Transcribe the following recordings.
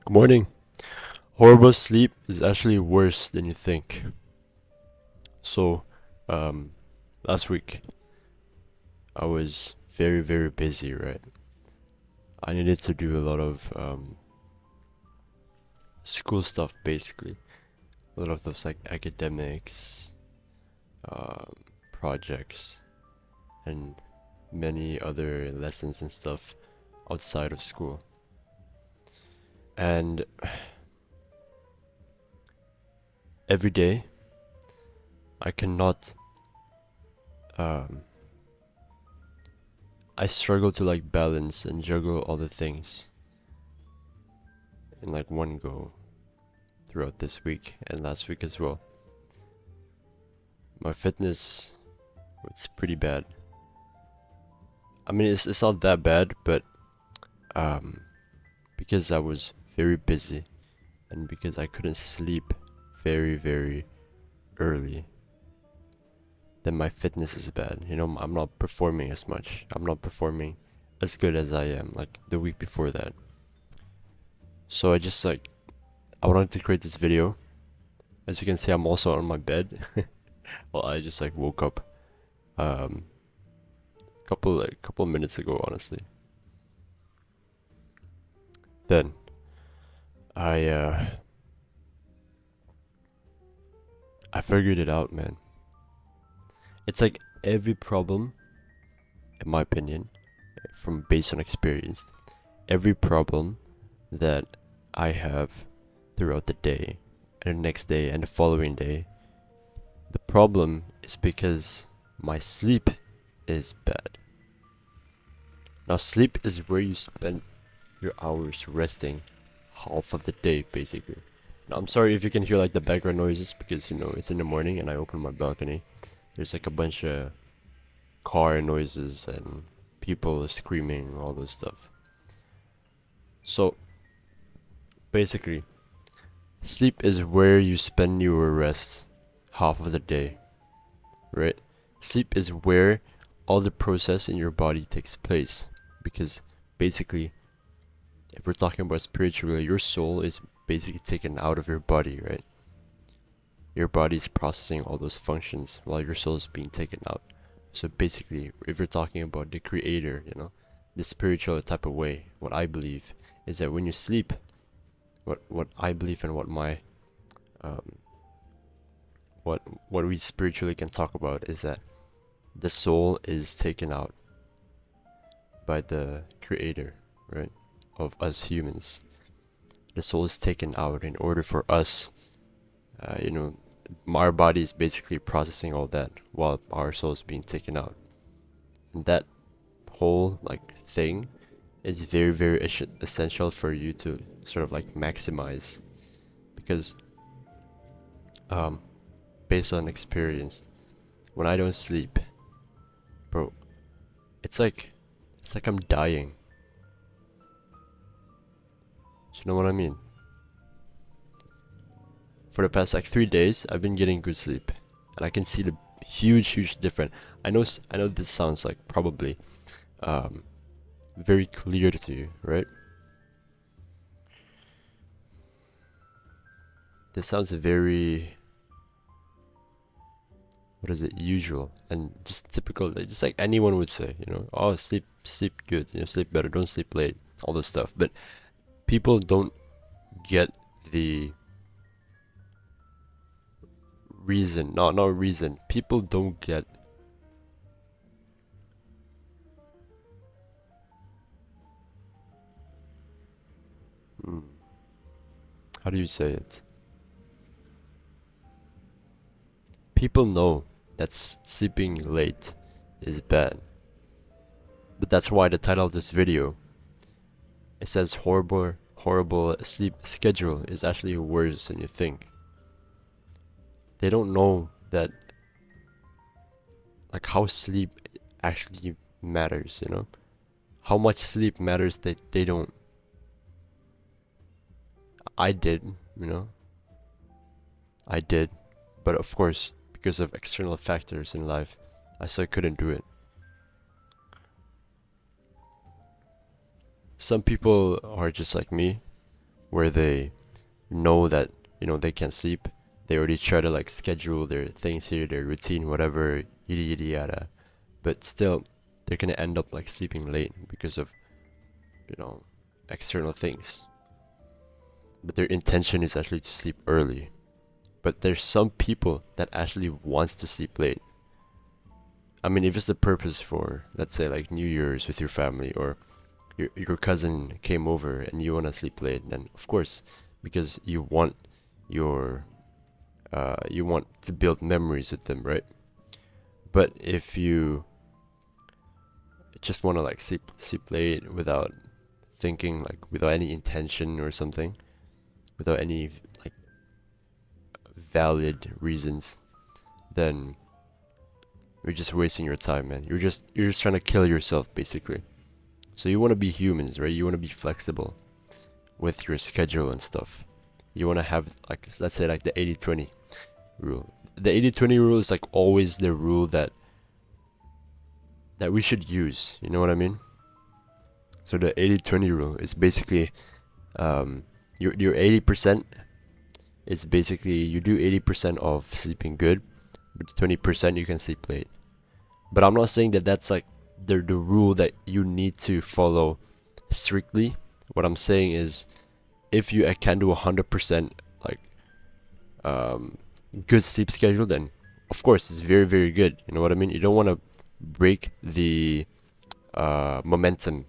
Good morning. Horrible sleep is actually worse than you think. So, um, last week I was very, very busy, right? I needed to do a lot of school stuff, basically. A lot of those like academics, um, projects, and many other lessons and stuff outside of school. And every day I cannot um, I struggle to like balance and juggle all the things in like one go throughout this week and last week as well. My fitness was pretty bad. I mean, it's not that bad, but um, because I was very busy and because I couldn't sleep very, very early, then my fitness is bad. You know, I'm not performing as much. I'm not performing as good as I am like the week before that. So I wanted to create this video. As you can see, I'm also on my bed. Well, I just like woke up um couple minutes ago, honestly. Then I uh I figured it out, man. It's like every problem, in my opinion, from based on experience, every problem that I have throughout the day and the next day and the following day, the problem is because my sleep is bad. Now, sleep is where you spend your hours resting half of the day, basically. Now, I'm sorry if you can hear like the background noises because you know it's in the morning and I open my balcony. There's like a bunch of car noises and people screaming, all this stuff. So basically, sleep is where you spend your rest half of the day, right? Sleep is where all the process in your body takes place because basically, if we're talking about spiritually, your soul is basically taken out of your body, right? Your body's processing all those functions while your soul is being taken out. So basically, if you're talking about the creator, you know, the spiritual type of way, what I believe is that when you sleep, what I believe and what my um, what we spiritually can talk about is that the soul is taken out by the creator, right? Of us humans. The soul is taken out in order for us, you know, our body is basically processing all that while our soul is being taken out. And that whole like thing is very very essential for you to sort of like maximize because um based on experience, when I don't sleep, bro, it's like I'm dying. Do you know what I mean? For the past like 3 days, I've been getting good sleep, and I can see the huge difference. I know this sounds like probably um very clear to you, right? This sounds very, what is it, usual and just typical, just like anyone would say, you know, oh, sleep good, you know, sleep better, don't sleep late, all this stuff. But people don't get the reason, not reason. People don't get mm, how do you say it? People know that sleeping late is bad, but that's why the title of this video, it says horrible sleep schedule is actually worse than you think. They don't know that like how sleep actually matters, you know? How much sleep matters that they don't. I did, you know? I did. But of course, because of external factors in life, I still couldn't do it. Some people are just like me, where they know that, you know, they can't sleep. They already try to like schedule their things here, their routine, whatever, yada yada yada. But still, they're gonna end up like sleeping late because of, you know, external things. But their intention is actually to sleep early. But there's some people that actually wants to sleep late. I mean, if it's the purpose for, let's say, like New Year's with your family, or your cousin came over and you want to sleep late, then of course, because your you want to build memories with them, right? But if you just want to like sleep late without thinking, like without any intention or something, without any like valid reasons, then you're just wasting your time, man. You're just trying to kill yourself basically. So you want to be humans, right? You want to be flexible with your schedule and stuff. You want to have like, let's say, like the 80/20 rule. The 80/20 rule is like always the rule that we should use, you know what I mean? So the 80/20 rule is basically your 80% is basically you do 80% of sleeping good, but 20% you can sleep late. But I'm not saying that that's like the rule that you need to follow strictly. What I'm saying is, if you can do 100% like good sleep schedule, then of course it's very very good. You know what I mean? You don't want to break the momentum.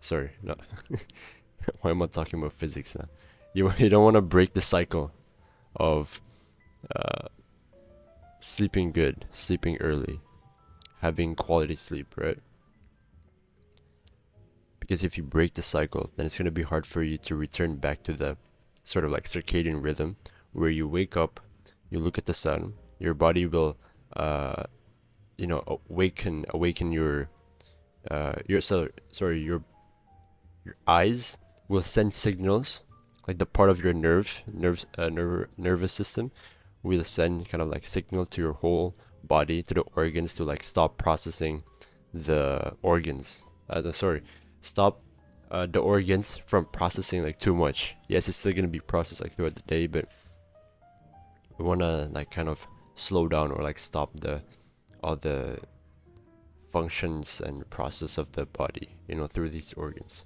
Sorry, no. Why am I talking about physics now? You don't want to break the cycle of uh, sleeping good, sleeping early, having quality sleep, right? Because if you break the cycle, then it's going to be hard for you to return back to the sort of like circadian rhythm where you wake up, you look at the sun, your body will, you know, awaken your sorry, your eyes will send signals, like the part of your nervous system will send kind of like signal to your whole body, to the organs, to like stop processing the organs. Stop the organs from processing like too much. Yes, it's still gonna be processed like throughout the day, but we wanna like kind of slow down or like stop all the functions and process of the body, you know, through these organs.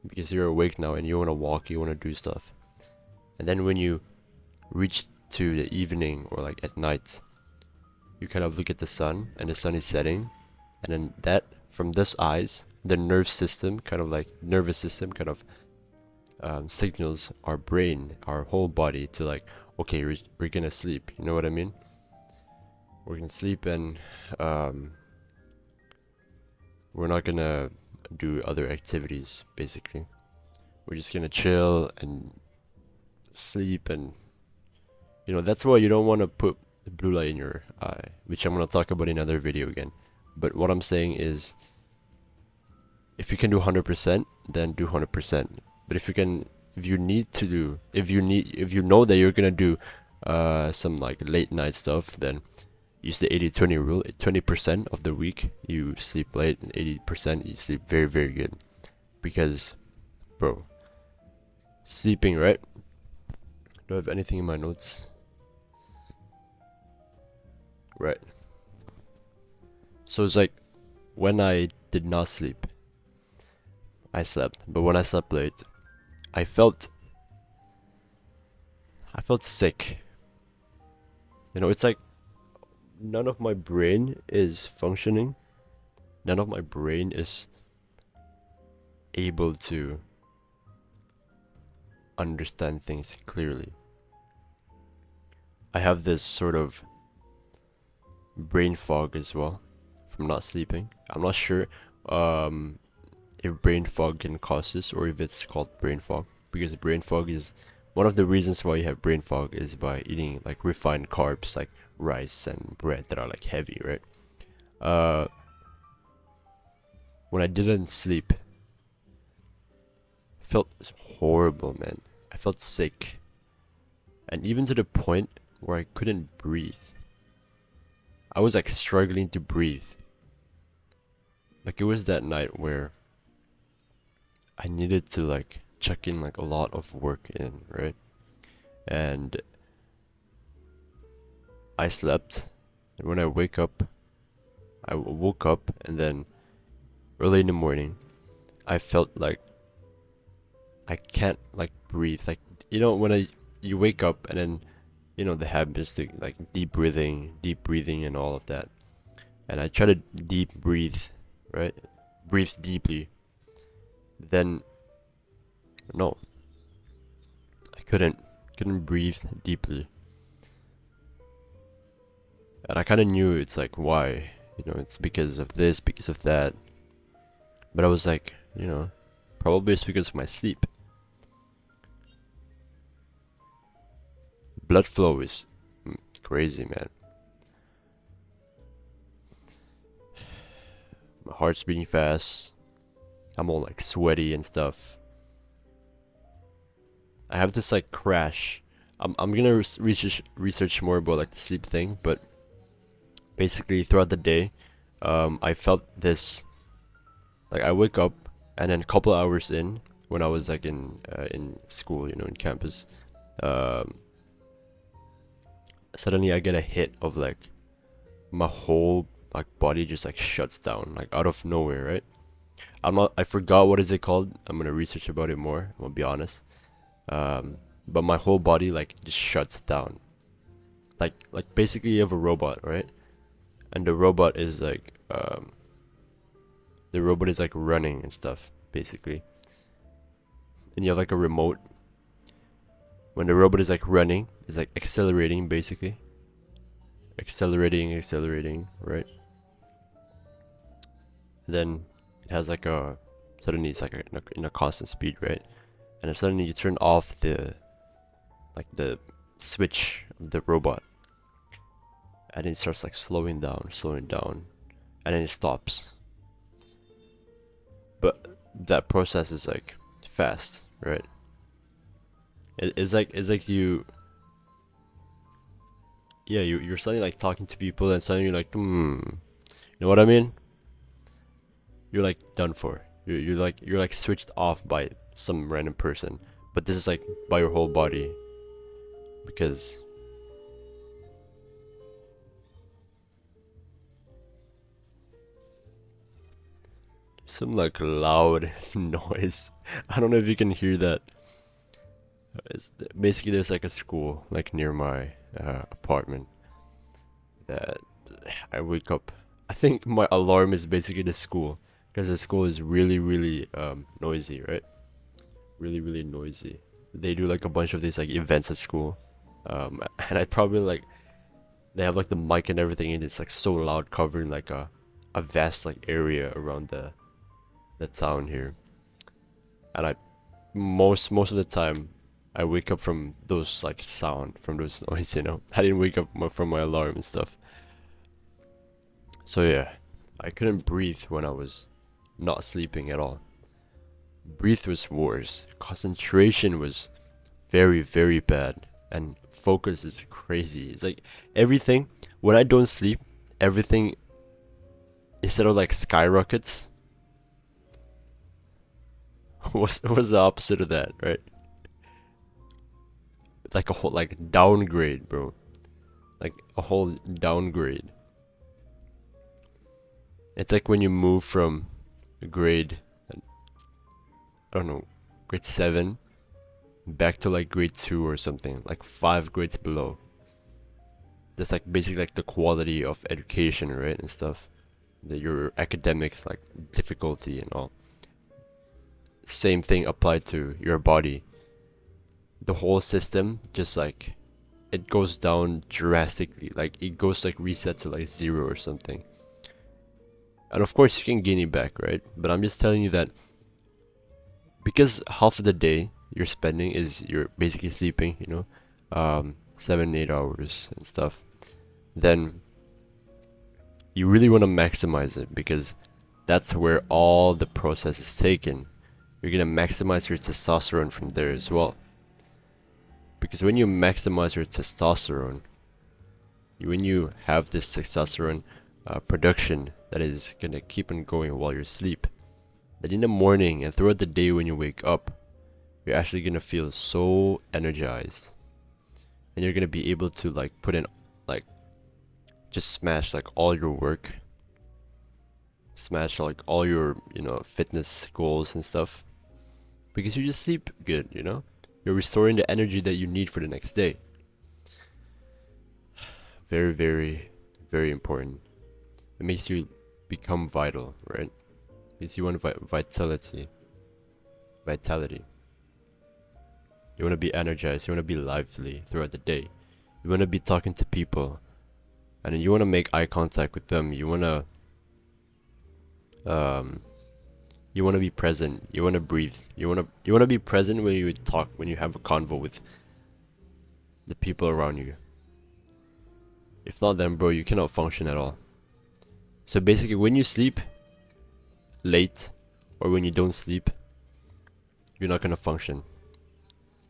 Because you're awake now and you wanna walk, you wanna do stuff. And then when you reach to the evening or like at night, you kind of look at the sun and the sun is setting, and then that from this eyes, the nervous system kind of signals our brain, our whole body to like, okay, we're gonna sleep. You know what I mean? We're gonna sleep, and we're not gonna do other activities. Basically, we're just gonna chill and sleep, and you know that's why you don't want to put the blue light in your eye, which I'm gonna talk about in another video again. But what I'm saying is, if you can do 100%, then do 100%. But if you know that you're gonna do some like late night stuff, then use the 80/20 rule. 20% of the week you sleep late, and 80% you sleep very very good. Because, bro, sleeping, right? Do I have anything in my notes? Right. So it's like when I did not sleep, I slept. But when I slept late, I felt sick. You know, it's like none of my brain is functioning. None of my brain is able to understand things clearly. I have this sort of brain fog as well from not sleeping. I'm not sure if brain fog can cause this or if it's called brain fog, because brain fog is one of the reasons why you have brain fog is by eating like refined carbs like rice and bread that are like heavy, right? When I didn't sleep, I felt horrible, man. I felt sick, and even to the point where I couldn't breathe. I was like struggling to breathe. Like it was that night where I needed to like chuck in like a lot of work in, right? And I slept, and when I wake up, I woke up, and then early in the morning, I felt like I can't like breathe. Like, you know, when you wake up and then, you know, the habit is to like deep breathing and all of that. And I try to deep breathe, right? Breathe deeply. Then no, I couldn't breathe deeply. And I kind of knew it's like why, you know, it's because of this, because of that. But I was like, you know, probably it's because of my sleep. Blood flow is crazy, man. My heart's beating fast. I'm all like sweaty and stuff. I have this like crash. I'm gonna research more about like the sleep thing, but basically throughout the day, I felt this. Like I wake up, and then a couple hours in, when I was like in school, you know, in campus, um, suddenly I get a hit of like my whole like body just like shuts down like out of nowhere, right? I forgot what is it called. I'm gonna research about it more. I'm gonna be honest. But my whole body like just shuts down. Like basically you have a robot, right? And the robot is like running and stuff, basically. And you have like a remote. When the robot is like running, it's like accelerating basically. Accelerating, right? Then it has like a suddenly it's like in a constant speed, right? And then suddenly you turn off the switch of the robot, and it starts like slowing down, and then it stops. But that process is like fast, right? It's like you're suddenly like talking to people, and suddenly you're like, you know what I mean? You're like done for. You're like switched off by some random person, but this is like by your whole body, because some like loud noise. I don't know if you can hear that. Basically there's like a school like near my apartment that I wake up. I think my alarm is basically the school, because the school is really noisy, right? Really noisy. They do like a bunch of these like events at school, and I probably like they have like the mic and everything, and it's like so loud, covering like a vast like area around the town here. And I most of the time I wake up from those like sound, from those noise, you know. I didn't wake up from my alarm and stuff. So yeah, I couldn't breathe when I was not sleeping at all. Breathe was worse. Concentration was very bad, and focus is crazy. It's like everything when I don't sleep, everything instead of like skyrockets was the opposite of that, right? It's like a whole like downgrade, bro. Like a whole downgrade. It's like when you move from grade, I don't know, grade 7 back to like grade 2 or something, like 5 grades below. That's like basically like the quality of education, right? And stuff. Your academics, like difficulty and all. Same thing applied to your body. The whole system just like it goes down drastically. Like it goes like reset to like 0 or something. And of course you can gain it back, right? But I'm just telling you that because half of the day you're spending is you're basically sleeping, you know, 7 8 hours and stuff, then you really want to maximize it, because that's where all the process is taken. You're gonna maximize your testosterone from there as well, because when you maximize your testosterone, when you have this testosterone production that is gonna keep on going while you sleep, then in the morning and throughout the day when you wake up, you're actually gonna feel so energized, and you're gonna be able to like put in like just smash like all your work, smash like all your, you know, fitness goals and stuff, because you just sleep good, you know? You're restoring the energy that you need for the next day. Very, very, very important. It makes you become vital, right? It makes you want vitality. Vitality. You want to be energized. You want to be lively throughout the day. You want to be talking to people, and you want to make eye contact with them. You want to be present. You want to breathe. You want to be present when you talk, when you have a convo with the people around you. If not, then bro, you cannot function at all. So basically, when you sleep late or when you don't sleep, you're not gonna function.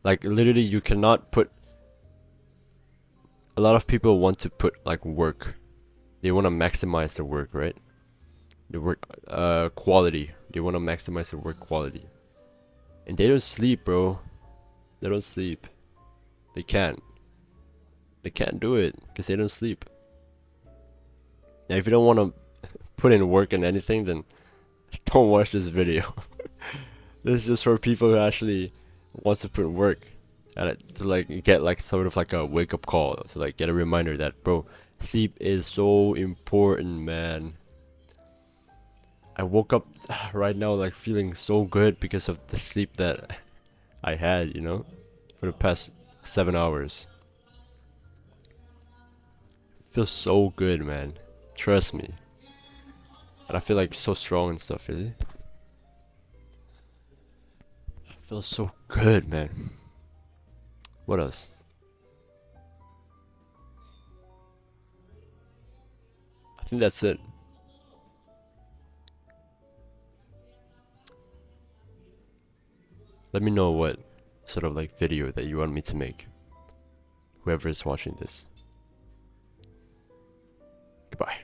Like literally, you cannot put. A lot of people want to put like work. They want to maximize their work, right? The work quality. They want to maximize their work quality, and they don't sleep, bro. They don't sleep. They can't. They can't do it because they don't sleep. Now, if you don't want to put in work in anything, then don't watch this video. This is just for people who actually wants to put work and to like get like sort of like a wake up call, to like get a reminder that bro, sleep is so important, man. I woke up right now like feeling so good because of the sleep that I had, you know, for the past 7 hours. Feels so good, man. Trust me. And I feel like so strong and stuff, really. I feel so good, man. What else? I think that's it. Let me know what sort of like video that you want me to make. Whoever is watching this. Goodbye.